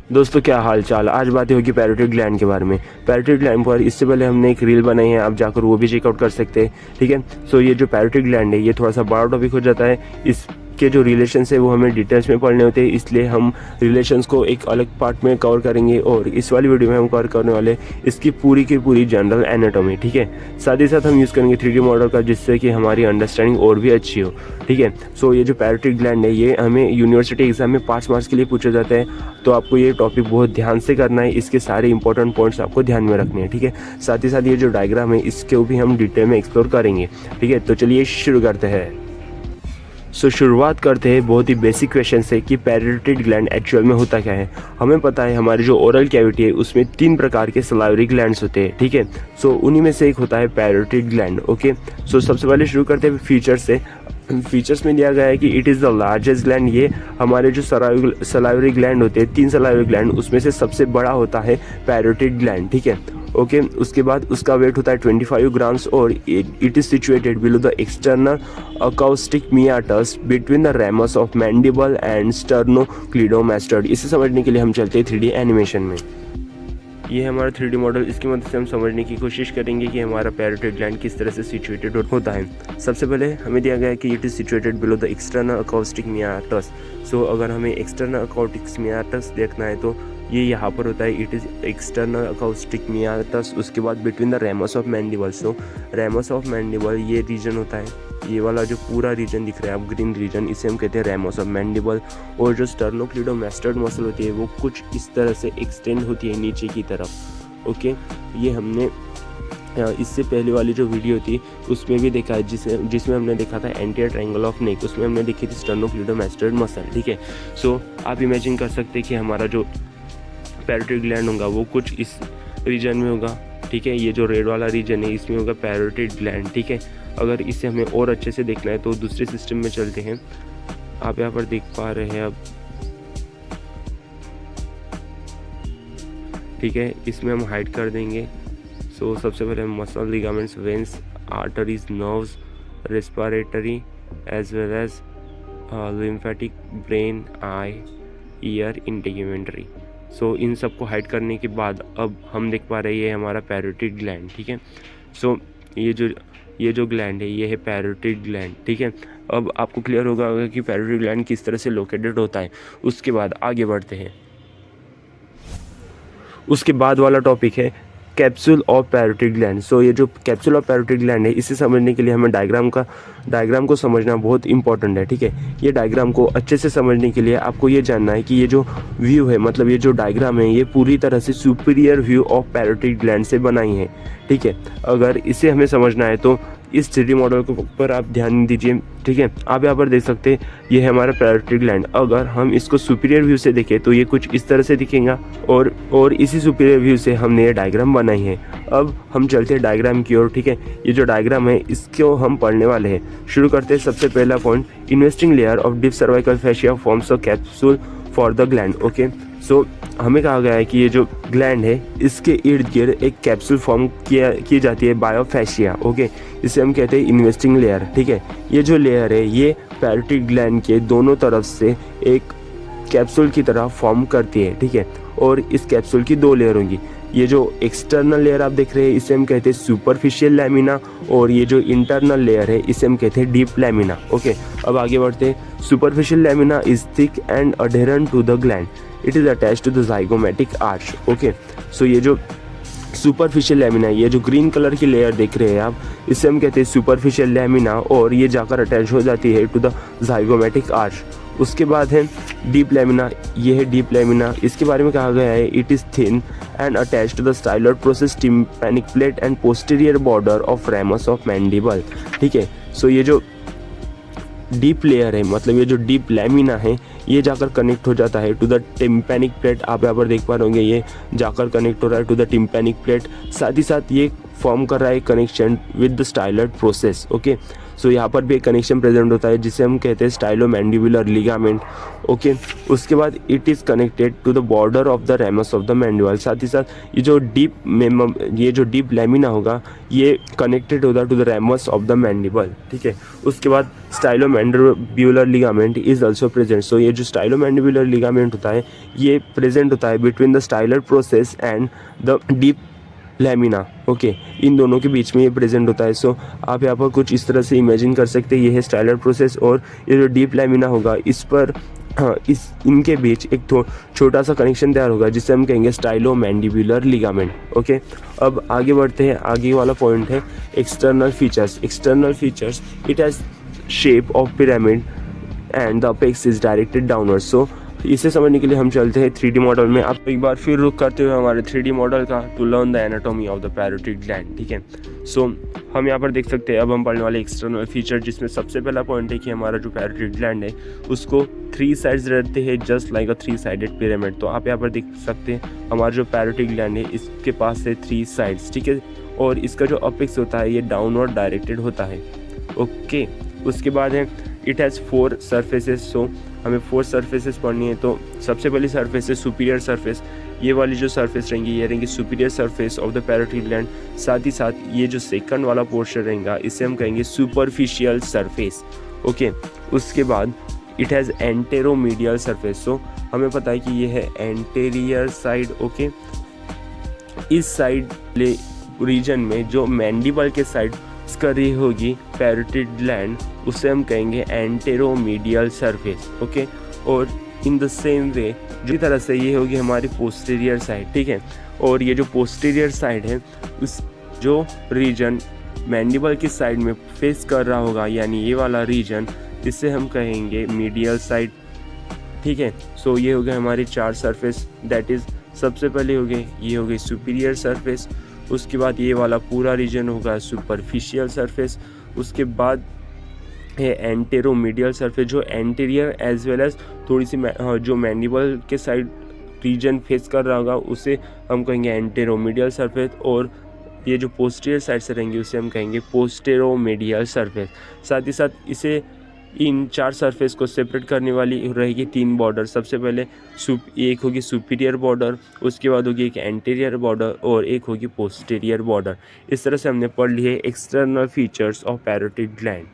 दोस्तों क्या हाल चाल। आज बातें होगी पैरोटिड ग्लैंड के बारे में। पैरोटिड ग्लैंड पर इससे पहले हमने एक रील बनाई है, आप जाकर वो भी चेकआउट कर सकते हैं। ठीक है, सो ये जो पैरोटिड ग्लैंड है ये थोड़ा सा बड़ा टॉपिक हो जाता है। इसके जो रिलेशंस है वो हमें डिटेल्स में पढ़ने होते हैं, इसलिए हम रिलेशंस को एक अलग पार्ट में कवर करेंगे और इस वाली वीडियो में हम कवर करने वाले इसकी पूरी की पूरी जनरल एनाटॉमी। ठीक है, साथ ही साथ हम यूज़ करेंगे 3D मॉडल का, जिससे कि हमारी अंडरस्टैंडिंग और भी अच्छी हो। ठीक है, सो ये जो पैरोटिड ग्लैंड है ये हमें यूनिवर्सिटी एग्जाम में 5 मार्क्स के लिए पूछा जाता है, तो आपको ये टॉपिक बहुत ध्यान से करना है। इसके सारे इंपॉर्टेंट पॉइंट्स आपको ध्यान में रखने हैं। ठीक है, साथ ही साथ ये जो डायग्राम है इसके भी हम डिटेल में एक्सप्लोर करेंगे। ठीक है, तो चलिए शुरू करते हैं। शुरुआत करते हैं बहुत ही बेसिक क्वेश्चन से कि पैरोटिड ग्लैंड एक्चुअल में होता क्या है। हमें पता है हमारी जो ओरल कैविटी है उसमें 3 प्रकार के सलाइवरी ग्लैंड्स होते हैं। ठीक है, उन्हीं में से एक होता है पैरोटिड ग्लैंड। ओके, सबसे पहले शुरू करते हैं फीचर से। फीचर्स में दिया गया है कि it is the largest gland. ये हमारे जो सलाइवरी ग्लैंड होते हैं, 3 सलाइवरी ग्लैंड, उसमें से सबसे बड़ा होता है पैरोटिड ग्लैंड। ठीक है, ओके, उसके बाद उसका वेट होता है 25 ग्राम्स और it is situated below the external acoustic meatus between the ramus of mandible and sternocleidomastoid. इसे समझने के लिए हम चलते हैं 3D एनिमेशन में। ये है हमारा 3D मॉडल। इसकी मदद से हम समझने की कोशिश करेंगे कि हमारा पैरोटिड ग्लैंड किस तरह से सिचुएटेड होता है। सबसे पहले हमें दिया गया है कि it is situated below the external acoustic meatus. अगर हमें एक्सटर्नल अकाउस्टिक मियाटस देखना है तो ये यहाँ पर होता है, इट इज़ एक्सटर्नल अकाउस्टिक मियाटस। उसके बाद between the ramus of mandible. Ramus of mandible ये रीजन होता है, ये वाला जो पूरा रीजन दिख रहा है आप, ग्रीन रीजन, इसे हम कहते हैं रेमस ऑफ मैंडिबल। और जो स्टर्नोक्लीडोमास्टोइड मसल होती है वो कुछ इस तरह से एक्सटेंड होती है नीचे की तरफ। ओके, ये हमने इससे पहले वाली जो वीडियो थी उसमें भी देखा है, जिसमें हमने देखा था एंटीरियर ट्रायंगल ऑफ नेक, उसमें हमने देखी थी स्टर्नोक्लीडोमास्टोइड मसल। ठीक है, आप इमेजिन कर सकते हैं कि हमारा जो पैरोटिड ग्लैंड होगा वो कुछ इस रीजन में होगा। ठीक है, ये जो रेड वाला रीजन है इसमें होगा पैरोटिड ग्लैंड। ठीक है, अगर इसे हमें और अच्छे से देखना है तो दूसरे सिस्टम में चलते हैं। आप यहाँ पर देख पा रहे हैं अब। ठीक है, इसमें हम हाइड कर देंगे। सबसे पहले हम muscle, ligaments, veins, arteries, nerves, respiratory as well as lymphatic, brain, eye, ear, integumentary. इन सब को हाइड करने के बाद अब हम देख पा रहे हैं ये हमारा पैरोटिड ग्लैंड। ठीक है, ये जो ग्लैंड है ये है पैरोटिड ग्लैंड। ठीक है, अब आपको क्लियर होगा कि पैरोटिड ग्लैंड किस तरह से लोकेटेड होता है। उसके बाद आगे बढ़ते हैं। उसके बाद वाला टॉपिक है कैप्सूल ऑफ पैरोटिड ग्लैंड। ये जो कैप्सूल ऑफ पैरोटिड ग्लैंड है इसे समझने के लिए हमें डायग्राम को समझना बहुत इंपॉर्टेंट है। ठीक है, ये डायग्राम को अच्छे से समझने के लिए आपको ये जानना है कि ये जो व्यू है, मतलब ये जो डायग्राम है, ये पूरी तरह से superior view of parotid gland से बनाई है। ठीक है, अगर इसे हमें समझना है तो इस 3D मॉडल के ऊपर आप ध्यान दीजिए। ठीक है, आप यहाँ पर देख सकते हैं ये है हमारा पैरोटिड ग्लैंड। अगर हम इसको सुपीरियर व्यू से देखें तो ये कुछ इस तरह से दिखेगा और इसी सुपीरियर व्यू से हमने ये डायग्राम बनाई है। अब हम चलते हैं डायग्राम की ओर। ठीक है, ये जो डायग्राम है इसको हम पढ़ने वाले हैं। शुरू करते हैं। सबसे पहला point, investing layer of deep cervical fascia forms a capsule for the gland. Okay, हमें कहा गया है कि ये जो ग्लैंड है इसके इर्द गिर्द एक कैप्सूल फॉर्म की जाती है बायोफैशिया। ओके, इसे हम कहते हैं इन्वेस्टिंग लेयर। ठीक है, ये जो लेयर है ये पैरोटिड ग्लैंड के दोनों तरफ से एक कैप्सूल की तरह फॉर्म करती है। ठीक है, और इस कैप्सूल की 2 लेयर होंगी। ये जो एक्सटर्नल लेयर आप देख रहे हैं इसे हम कहते हैं सुपरफिशियल लैमिना, और ये जो इंटरनल लेयर है इसे हम कहते हैं डीप लैमिना। ओके, अब आगे बढ़ते हैं। Superficial lamina is thick and adherent to the gland. It is attached to the zygomatic arch. Okay, ये जो सुपरफिशियल लैमिना, ये जो ग्रीन कलर की लेयर देख रहे हैं आप, इसे हम कहते हैं सुपरफिशियल लैमिना, और ये जाकर अटैच हो जाती है टू द जाइगोमेटिक आर्च। उसके बाद है डीप लैमिना। ये है डीप लैमिना। इसके बारे में कहा गया है it is thin and attach to the styloid process tympanic plate and posterior border of ramus of mandible. ठीक है, ये जो डीप लेयर है, मतलब ये जो डीप लैमिना है, ये जाकर कनेक्ट हो जाता है टू द टिम्पैनिक प्लेट। आप यहाँ पर देख पा रहे होंगे ये जाकर कनेक्ट हो रहा है टू द टिम्पैनिक प्लेट। साथ ही साथ ये फॉर्म कर रहा है connection with the styloid process. Okay, so यहाँ पर भी एक कनेक्शन प्रेजेंट होता है जिसे हम कहते हैं स्टाइलोमैंडिबुलर लिगामेंट। ओके, उसके बाद it is connected to the border of the ramus of the mandible. साथ ही साथ ये जो डीप लेमिना होगा ये कनेक्टेड होता है to the ramus of the mandible. ठीक है, उसके बाद stylomandibular ligament is also present. So ये जो स्टाइलोमैंडिबुलर लिगामेंट होता है ये प्रेजेंट होता है between the styloid process and the deep lamina. Okay, इन दोनों के बीच में ये प्रेजेंट होता है। सो आप यहाँ पर कुछ इस तरह से इमेजिन कर सकते हैं, ये है स्टाइलर प्रोसेस और ये जो डीप लैमिना होगा इस पर इनके बीच एक छोटा सा कनेक्शन तैयार होगा जिसे हम कहेंगे स्टाइलोमैंडिबुलर लिगामेंट। ओके, अब आगे बढ़ते हैं। आगे वाला पॉइंट है external features. External features, it has shape of pyramid and the apex is directed downward. So इसे समझने के लिए हम चलते हैं 3D मॉडल में। आप एक बार फिर रुक करते हुए हमारे 3D मॉडल का to learn the anatomy of the parotid gland. ठीक है, सो हम यहाँ पर देख सकते हैं अब हम पढ़ने वाले एक्सटर्नल फीचर, जिसमें सबसे पहला पॉइंट है कि हमारा जो पैरोटिड ग्लैंड है उसको 3 साइड्स रहते हैं जस्ट लाइक अ 3 साइडेड पिरामिड। तो आप यहाँ पर देख सकते हैं हमारा जो पैरोटिड ग्लैंड है इसके पास है 3 साइड्स। ठीक है, और इसका जो अपेक्स होता है ये डाउनवर्ड डायरेक्टेड होता है। ओके, उसके बाद है इट हैज़ 4 सर्फेसेस। सो हमें 4 सर्फेसेस पढ़नी है। तो सबसे पहली सर्फेस है सुपीरियर सर्फेस। ये वाली जो सर्फेस रहेंगी ये रहेंगी superior surface of the parotid gland. साथ ही साथ ये जो सेकंड वाला पोर्शन रहेगा इसे हम कहेंगे सुपरफिशियल सरफेस। ओके, उसके बाद इट हैज़ एंटेरोमीडियल सरफेस। सो हमें पता है कि ये है एंटेरियर साइड। ओके, इस साइड रीजन में जो मैंडिबल के साइड कर रही होगी पैरोटिड ग्लैंड उसे हम कहेंगे एंटेरोमीडियल सरफेस। ओके, और इन द सेम वे जिस तरह से ये होगी हमारी पोस्टीरियर साइड। ठीक है, और ये जो पोस्टीरियर साइड है उस जो रीजन मैंडिबल की साइड में फेस कर रहा होगा यानी ये वाला रीजन इसे हम कहेंगे मीडियल साइड। ठीक है, सो ये हो गए हमारी 4 सरफेस। दैट इज़ सबसे पहले हो गए ये हो गई सुपीरियर सरफेस, उसके बाद ये वाला पूरा रीजन होगा सुपरफिशियल सरफेस, उसके बाद है एंटेरोमीडियल सरफेस जो एंटीरियर एज वेल एज थोड़ी सी जो मैंडिबल के साइड रीजन फेस कर रहा होगा उसे हम कहेंगे एंटेरोमीडियल सरफेस, और ये जो पोस्टीरियर साइड से रहेंगे उसे हम कहेंगे पोस्टेरोमीडियल सरफेस। साथ ही साथ इसे इन 4 सरफेस को सेपरेट करने वाली रहेगी 3 बॉर्डर। सबसे पहले एक होगी सुपीरियर बॉर्डर, उसके बाद होगी एक एंटीरियर बॉर्डर और एक होगी पोस्टीरियर बॉर्डर। इस तरह से हमने पढ़ ली है external features of parotid gland.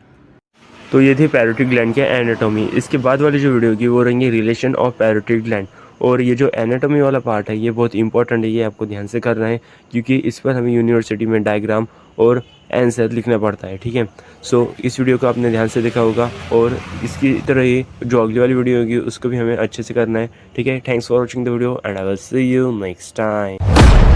तो ये थी पैरोटिड ग्लैंड के एनाटॉमी। इसके बाद वाली जो वीडियो होगी वो रहेंगी रिलेशन ऑफ पैरोटिड ग्लैंड। और ये जो एनाटॉमी वाला पार्ट है ये बहुत इंपॉर्टेंट है, ये आपको ध्यान से करना है क्योंकि इस पर हमें यूनिवर्सिटी में डायग्राम और आंसर लिखना पड़ता है। ठीक है, सो इस वीडियो को आपने ध्यान से देखा होगा और इसकी तरह ही जो अगली वाली वीडियो होगी उसको भी हमें अच्छे से करना है। ठीक है, thanks for watching the video and I will see you next time.